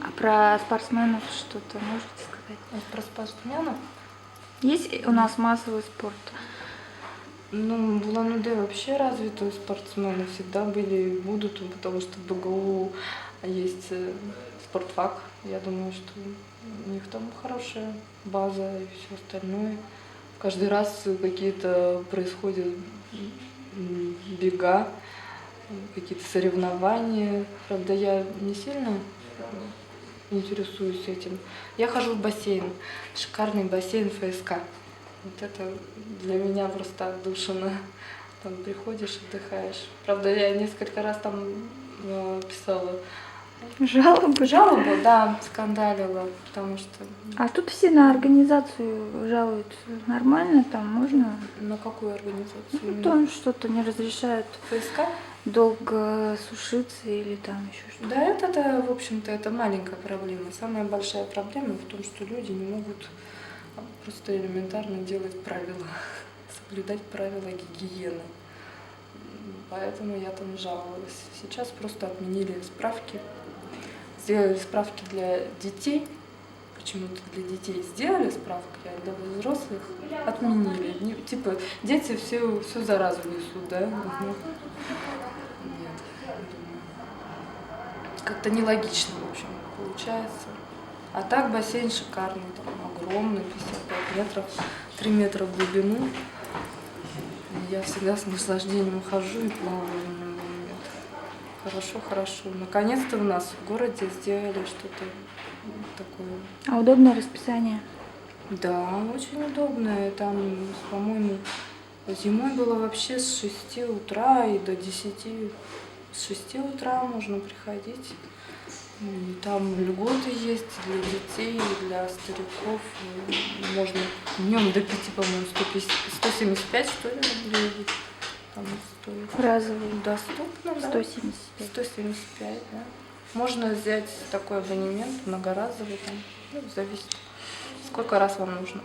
А про спортсменов что-то можете сказать? Про спортсменов? Есть у нас массовый спорт? Ну, в Улан-Удэ вообще развитые спортсмены всегда были и будут, потому что в БГУ есть спортфак. Я думаю, что у них там хорошая база и все остальное. Каждый раз какие-то происходят бега, какие-то соревнования. Правда, я не сильно интересуюсь этим. Я хожу в бассейн, шикарный бассейн ФСК. Вот это для меня просто отдушина. Там приходишь, отдыхаешь. Правда, я несколько раз там писала жалобу, да, скандалила, потому что... А тут все на организацию жалуются. Нормально там можно? На какую организацию? Ну, то что-то не разрешают ФСК? долго сушиться или там еще что-то. Да, это, в общем-то, это маленькая проблема. Самая большая проблема в том, что люди не могут просто элементарно делать правила, соблюдать правила гигиены. Поэтому я там жаловалась. Сейчас просто отменили справки. Сделали справки для детей. Почему-то для детей сделали справки, а для взрослых отменили. Типа дети все заразу несут, да? Нет, думаю. Как-то нелогично, в общем, получается. А так бассейн шикарный, там огромный, 55 метров, 3 метра в глубину. И я всегда с наслаждением хожу и плаваю в нем. Хорошо, хорошо. Наконец-то у нас в городе сделали что-то такое. А удобное расписание? Да, очень удобное. Там, по-моему, зимой было вообще с 6 утра и до 10. С 6 утра можно приходить. И там льготы есть для детей, для стариков. Можно днем до 5, по-моему, 175, что ли, рублей там стоит. Разовый. Доступно, да? 175. 175, да. Можно взять такой абонемент, многоразовый, там, ну, зависит, сколько раз вам нужно.